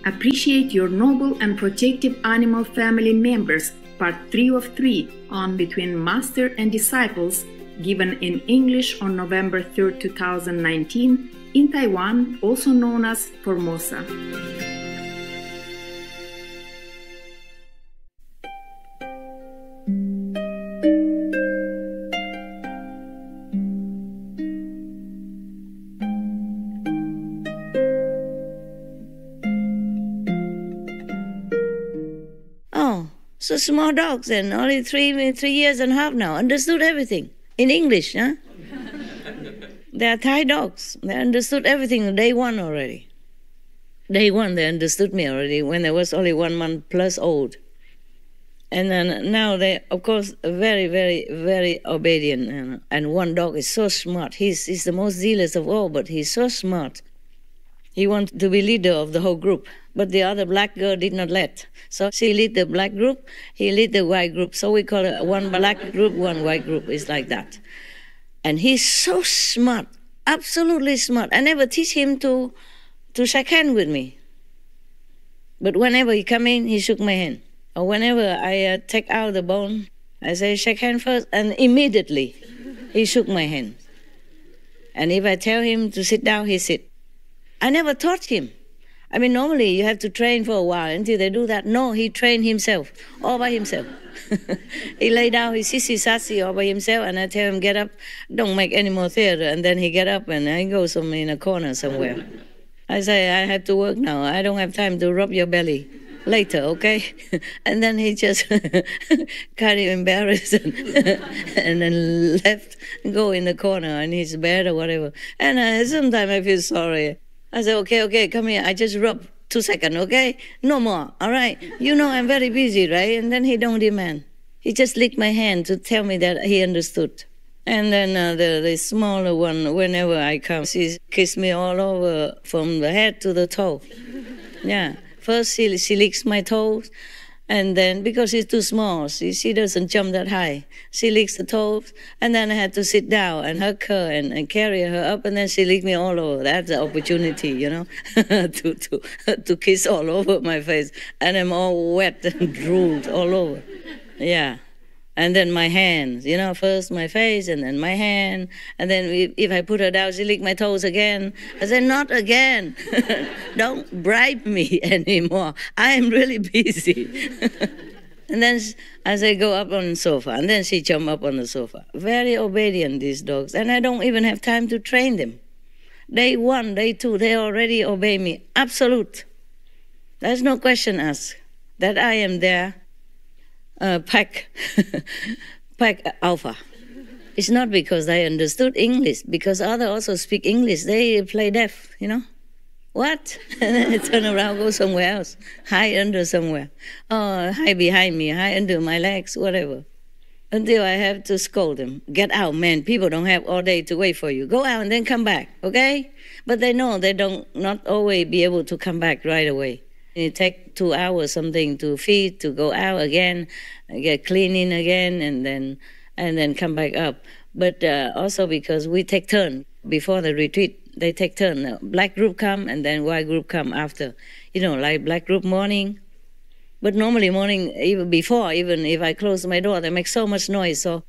Appreciate your noble and protective animal family members, part 3 of 3 on Between Master and Disciples, given in English on November 3rd, 2019, in Taiwan, also known as Formosa. So small dogs and only 3 years and a half now. Understood everything in English, huh? They are Thai dogs. They understood everything on day one already. Day one, they understood me already when I was only 1 month plus old. And then now they, of course, very, very, very obedient. And one dog is so smart. He's the most zealous of all, but he's so smart. He wanted to be leader of the whole group, but the other black girl did not let. So she lead the black group, he lead the white group. So we call it one black group, one white group. It's like that. And he's so smart, absolutely smart. I never teach him to shake hand with me. But whenever he come in, he shook my hand. Or whenever I take out the bone, I say shake hand first, and immediately he shook my hand. And if I tell him to sit down, he sit. I never taught him. I mean, normally you have to train for a while until they do that. No, he trained himself, all by himself. He lay down, he sissy-sassy all by himself, and I tell him, get up, don't make any more theater. And then he get up and I go in a corner somewhere. I say, I have to work now. I don't have time to rub your belly. Later, okay? And then he just kind of embarrassed and then left, go in the corner in his bed or whatever. And sometimes I feel sorry. I said, okay, come here. I just rub 2 seconds, okay? No more, all right? You know I'm very busy, right? And then he don't demand. He just licked my hand to tell me that he understood. And then the smaller one, whenever I come, she kisses me all over from the head to the toe. Yeah. First she licks my toes. And then, because she's too small, she doesn't jump that high. She licks the toes, and then I had to sit down and hug her and carry her up, and then she licked me all over. That's the opportunity, you know, to kiss all over my face. And I'm all wet and drooled all over. Yeah. And then my hands, you know, first my face and then my hand. And then if I put her down, she licked my toes again. I said, not again. Don't bribe me anymore. I am really busy. And then I say, go up on the sofa. And then she jump up on the sofa. Very obedient, these dogs. And I don't even have time to train them. Day 1, day 2, they already obey me. Absolute. There's no question asked that I am there. Pack alpha. It's not because they understood English, because others also speak English. They play deaf, you know. What? And then they turn around, go somewhere else, hide under somewhere. Oh, hide behind me, hide under my legs, whatever. Until I have to scold them. Get out, man. People don't have all day to wait for you. Go out and then come back, okay? But they know they don't not always be able to come back right away. It takes 2 hours something to feed, to go out again, get cleaning again, and then come back up. But also because we take turn before the retreat, they take turn. Black group come and then white group come after. You know, like black group morning. But normally morning, even if I close my door, they make so much noise. So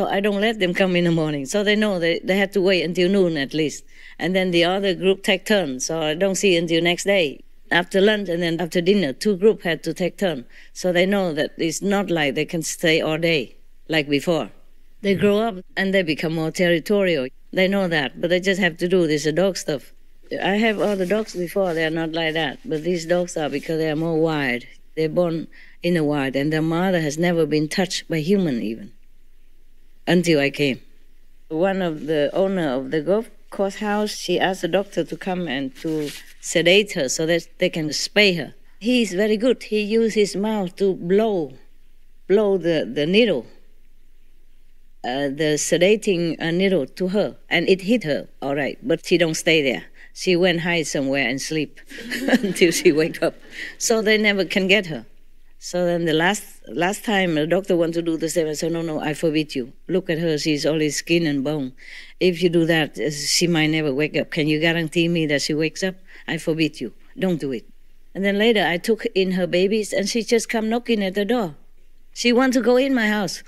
I don't let them come in the morning. So they know they have to wait until noon at least. And then the other group take turn. So I don't see until next day. After lunch and then after dinner, 2 groups had to take turn. So they know that it's not like they can stay all day like before. They grow up and they become more territorial. They know that, but they just have to do this dog stuff. I have all the dogs before, they are not like that. But these dogs are because they are more wild. They're born in the wild and their mother has never been touched by human even. Until I came. One of the owner of the golf course house, she asked the doctor to come and to sedate her so that they can spay her. He's very good. He used his mouth to blow the needle, the sedating needle to her, and it hit her, all right, but she don't stay there. She went hide somewhere and sleep until she wake up. So they never can get her. So then the last time the doctor wanted to do the same, I said, no, I forbid you. Look at her, she's only skin and bone. If you do that, she might never wake up. Can you guarantee me that she wakes up? I forbid you. Don't do it. And then later I took in her babies and she just come knocking at the door. She want to go in my house.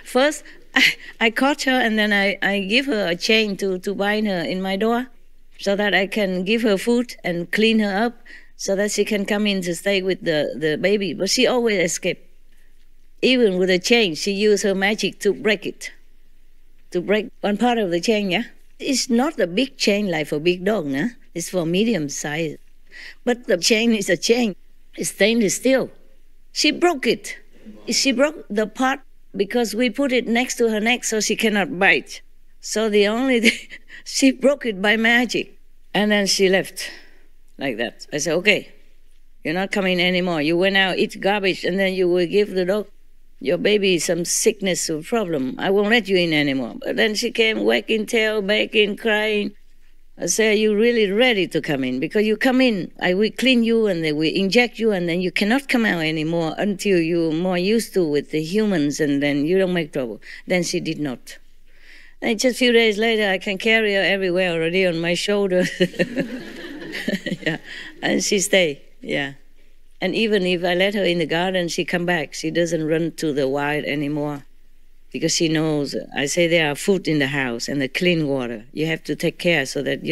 First, I caught her and then I give her a chain to bind her in my door so that I can give her food and clean her up so that she can come in to stay with the baby. But she always escaped. Even with a chain, she used her magic to break it. To break one part of the chain, yeah? It's not a big chain like for big dog, nah? It's for medium size. But the chain is a chain. It's stainless steel. She broke it. She broke the part because we put it next to her neck so she cannot bite. So the only thing, she broke it by magic. And then she left like that. I said, okay, you're not coming anymore. You went out, eat garbage, and then you will give the dog, your baby, some sickness or problem. I won't let you in anymore. But then she came wagging tail, begging, crying. I said, are you really ready to come in? Because you come in, I will clean you and then we inject you and then you cannot come out anymore until you're more used to with the humans and then you don't make trouble. Then she did not. And just a few days later, I can carry her everywhere already on my shoulder. Yeah. And she stay, yeah. And even if I let her in the garden, she come back. She doesn't run to the wild anymore. Because she knows, I say there are food in the house and the clean water. You have to take care so that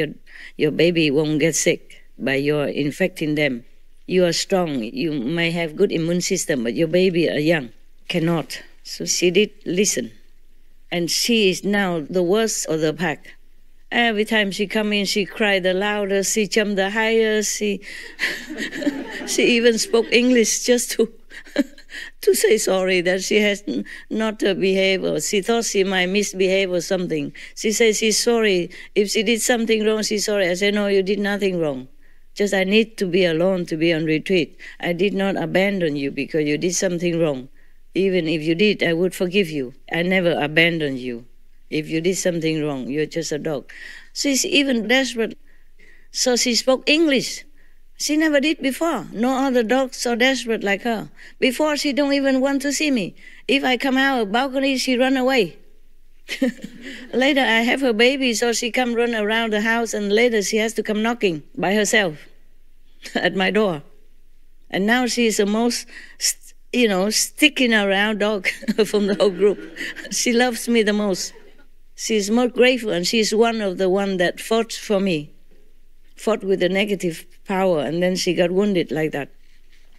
your baby won't get sick by your infecting them. You are strong, you may have good immune system, but your baby are young, cannot. So she did listen. And she is now the worst of the pack. Every time she come in, she cried the loudest, she jumped the highest, she even spoke English just to say sorry that she has not behaved or she thought she might misbehave or something. She says she's sorry. If she did something wrong, she's sorry. I said, no, you did nothing wrong. Just I need to be alone, to be on retreat. I did not abandon you because you did something wrong. Even if you did, I would forgive you. I never abandoned you. If you did something wrong, you're just a dog. She's even desperate. So she spoke English. She never did before. No other dogs so desperate like her. Before, she don't even want to see me. If I come out of the balcony, she run away. Later, I have her baby, so she come run around the house, and later she has to come knocking by herself at my door. And now she is the most, sticking around dog from the whole group. She loves me the most. She's more grateful, and she's one of the one that fought for me. Fought with the negative power, and then she got wounded like that.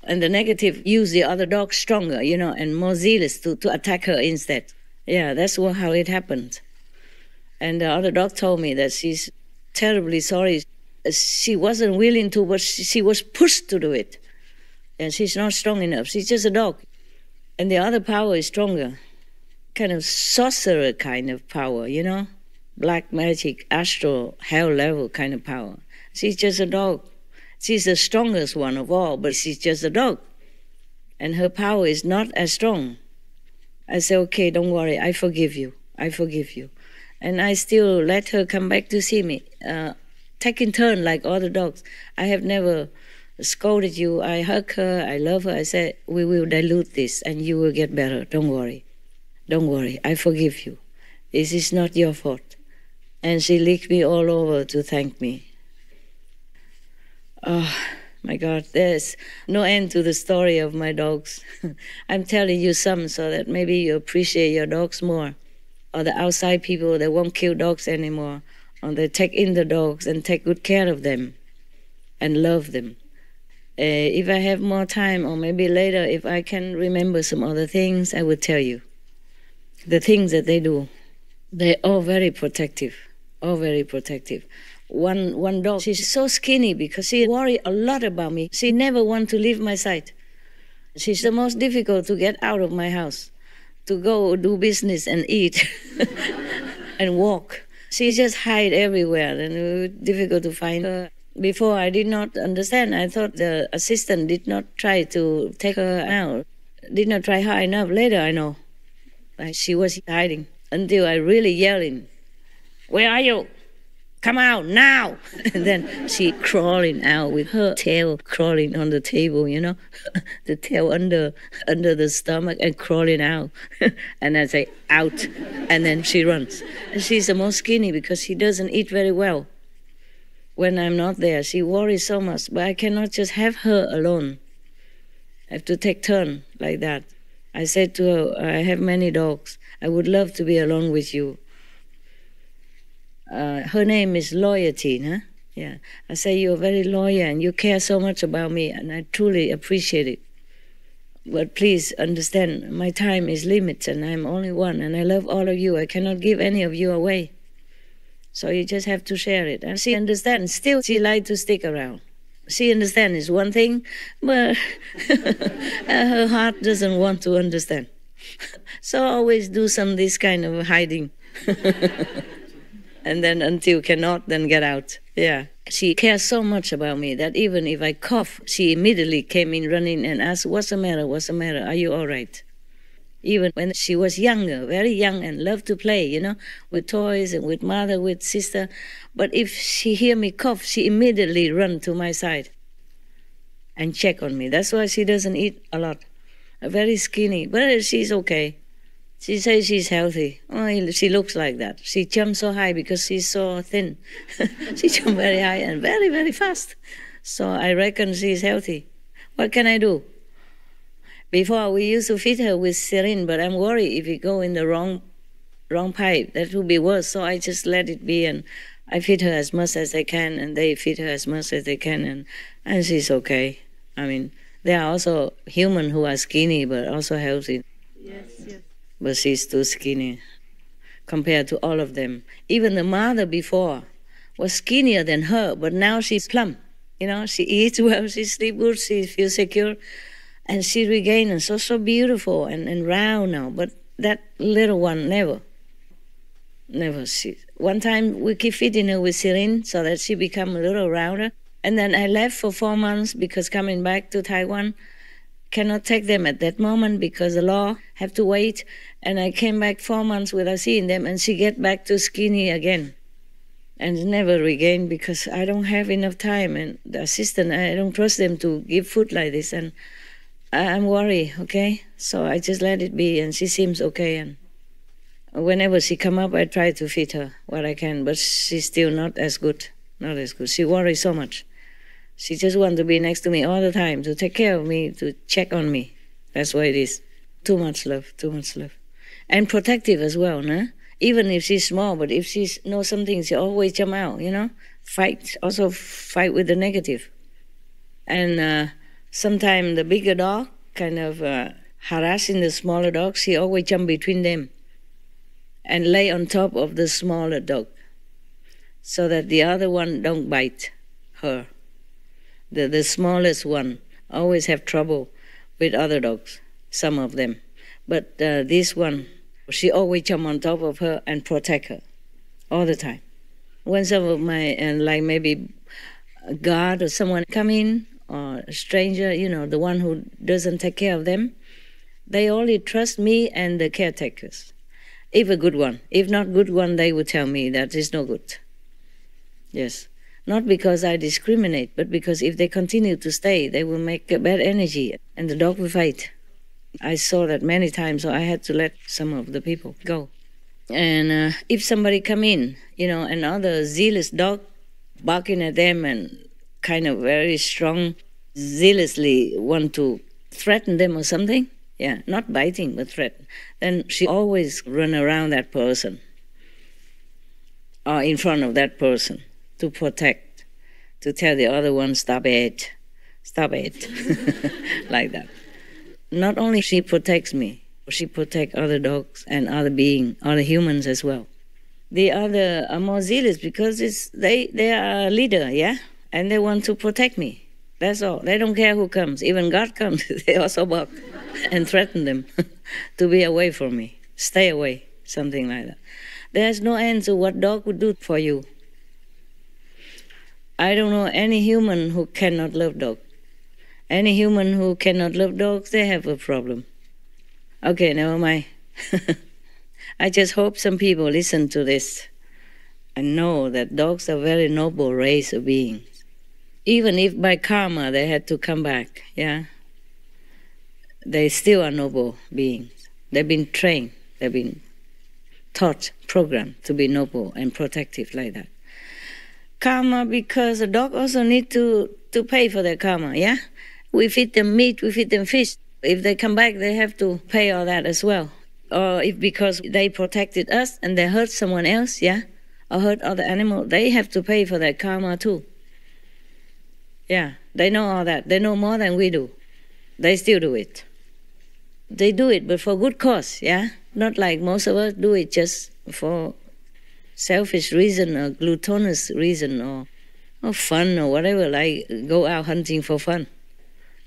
And the negative used the other dog stronger, and more zealous to attack her instead. Yeah, that's how it happened. And the other dog told me that she's terribly sorry. She wasn't willing to, but she was pushed to do it. And she's not strong enough. She's just a dog. And the other power is stronger. Kind of sorcerer kind of power, Black magic, astral, hell level kind of power. She's just a dog. She's the strongest one of all, but she's just a dog. And her power is not as strong. I say, okay, don't worry, I forgive you. I forgive you. And I still let her come back to see me, taking turn like other dogs. I have never scolded you. I hug her, I love her. I said, we will dilute this and you will get better. Don't worry. Don't worry, I forgive you. This is not your fault. And she licked me all over to thank me. Oh, my God, there's no end to the story of my dogs. I'm telling you some so that maybe you appreciate your dogs more. Or the outside people that won't kill dogs anymore. Or they take in the dogs and take good care of them and love them. If I have more time, or maybe later, if I can remember some other things, I will tell you. The things that they do, they're all very protective, all very protective. One dog, she's so skinny because she worries a lot about me. She never wants to leave my side. She's the most difficult to get out of my house, to go do business and eat and walk. She just hide everywhere and it was difficult to find her. Before I did not understand. I thought the assistant did not try to take her out, did not try hard enough. Later I know. She was hiding until I really yelling, where are you? Come out now. And then she crawling out with her tail crawling on the table, the tail under the stomach and crawling out. And I say, out. And then she runs. And she's the most skinny because she doesn't eat very well. when I'm not there. She worries so much, but I cannot just have her alone. I have to take turn like that. I said to her, I have many dogs. I would love to be alone with you. Her name is Loyalty, huh? Yeah. I say, you're very loyal and you care so much about me, and I truly appreciate it. But please understand, my time is limited and I'm only one, and I love all of you. I cannot give any of you away. So you just have to share it. And she understands. Still, she likes to stick around. She understands is one thing, but her heart doesn't want to understand. So I always do this kind of hiding. And then until cannot, then get out. Yeah. She cares so much about me that even if I cough, she immediately came in running and asked, what's the matter? What's the matter? Are you all right? Even when she was younger, very young, and loved to play, you know, with toys and with mother, with sister. But if she hear me cough, she immediately run to my side and check on me. That's why she doesn't eat a lot. Very skinny, but she's okay. She says she's healthy. Oh, she looks like that. She jumps so high because she's so thin. She jumps very high and very, very fast. So I reckon she's healthy. What can I do? Before we used to feed her with syringe, but I'm worried if we go in the wrong pipe, that would be worse. So I just let it be, and I feed her as much as I can, and they feed her as much as they can, and she's okay. I mean, there are also humans who are skinny but also healthy. Yes, yes. But she's too skinny compared to all of them. Even the mother before was skinnier than her, but now she's plump. You know, she eats well, she sleeps good, she feels secure, and she regained and so beautiful and round now. But that little one, never. One time we keep feeding her with syringe so that she become a little rounder. And then I left for 4 months because coming back to Taiwan, cannot take them at that moment because the law have to wait. And I came back 4 months without seeing them, and she get back to skinny again. And never regain because I don't have enough time. And the assistant, I don't trust them to give food like this. And I'm worried, okay? So I just let it be, and she seems okay. And whenever she come up, I try to feed her what I can, but she's still not as good. Not as good. She worries so much. She just wants to be next to me all the time, to take care of me, to check on me. That's what it is. Too much love, too much love. And protective as well, no? Even if she's small, but if she knows something, she always jump out, you know? Also fight with the negative. And sometimes the bigger dog kind of harassing the smaller dog, she always jump between them and lay on top of the smaller dog so that the other one don't bite her. The smallest one always have trouble with other dogs, some of them. But this one, she always jump on top of her and protect her all the time. When some of my, like maybe a guard or someone come in, or a stranger, you know, the one who doesn't take care of them, they only trust me and the caretakers. If a good one. If not good one, they would tell me that is no good. Yes. Not because I discriminate, but because if they continue to stay, they will make a bad energy and the dog will fight. I saw that many times, so I had to let some of the people go. And if somebody come in, you know, another zealous dog barking at them and kind of very strong, zealously want to threaten them or something, yeah, not biting, but threaten, then she always run around that person or in front of that person to protect, to tell the other one, stop it, like that. Not only she protects me, she protects other dogs and other beings, other humans as well. The other are more zealous because they are a leader, yeah? And they want to protect me. That's all. They don't care who comes. Even God comes, they also bark and threaten them to be away from me. Stay away, something like that. There's no end to what dog would do for you. I don't know any human who cannot love dog. Any human who cannot love dogs, they have a problem. Okay, never mind. I just hope some people listen to this and know that dogs are a very noble race of beings. Even if by karma they had to come back, yeah, they still are noble beings. They've been trained, they've been taught, programmed to be noble and protective like that. Karma, because the dog also need to pay for their karma, yeah? We feed them meat, we feed them fish. If they come back, they have to pay all that as well. Or if because they protected us and they hurt someone else, yeah? Or hurt other animal, they have to pay for that karma too. Yeah, they know all that. They know more than we do. They still do it. They do it, but for good cause, yeah? Not like most of us do it just for selfish reason or gluttonous reason or fun or whatever, like go out hunting for fun.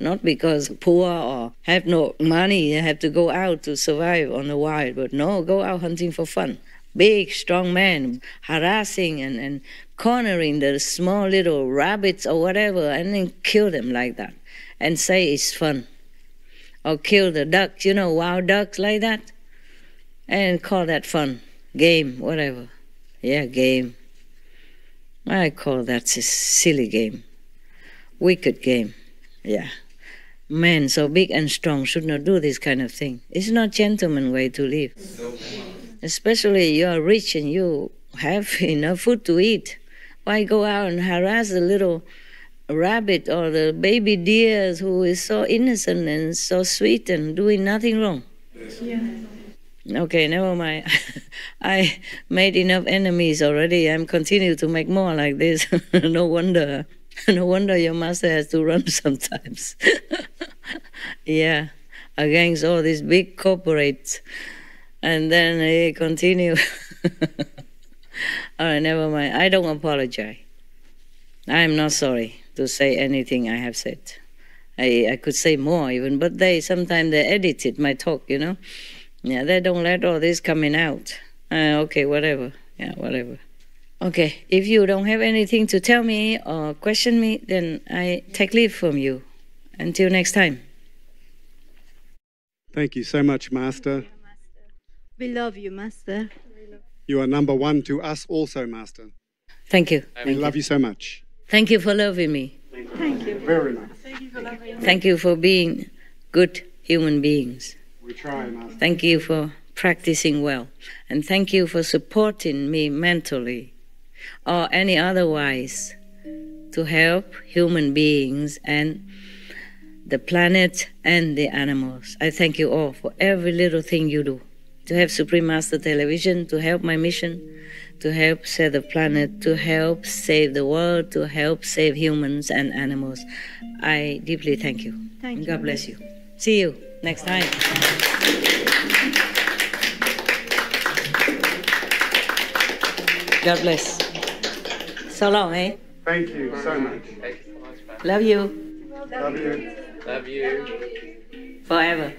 Not because poor or have no money, they have to go out to survive on the wild, but no, go out hunting for fun. Big, strong man harassing and cornering the small little rabbits or whatever and then kill them like that and say it's fun. Or kill the ducks, you know, wild ducks like that, and call that fun, game, whatever. Yeah, game. I call that a silly game, wicked game, yeah. Men so big and strong should not do this kind of thing. It's not gentleman way to live. Especially you are rich and you have enough food to eat. Why go out and harass the little rabbit or the baby deer who is so innocent and so sweet and doing nothing wrong? Yeah. Okay, never mind. I made enough enemies already. I'm continuing to make more like this. No wonder. No wonder your master has to run sometimes. Yeah, against all these big corporates. And then he continue. All right, never mind. I don't apologize. I am not sorry to say anything I have said. I could say more even, but sometimes they edited my talk, you know. Yeah, they don't let all this coming out. Okay, whatever. Yeah, whatever. Okay, if you don't have anything to tell me or question me, then I take leave from you. Until next time. Thank you so much, Master. We love you, Master. You are number one to us also, Master. Thank you. We love you so much. Thank you for loving me. Thank you. Very nice. Thank you for loving me. Thank you for being good human beings. We try, Master. Thank you for practicing well. And thank you for supporting me mentally or any otherwise to help human beings and the planet and the animals. I thank you all for every little thing you do. To have Supreme Master Television, to help my mission, to help save the planet, to help save the world, to help save humans and animals. I deeply thank you. Thank you. God bless you. See you next time. God bless. So long, eh? Thank you so much. Love you. Love you. Love you. Forever.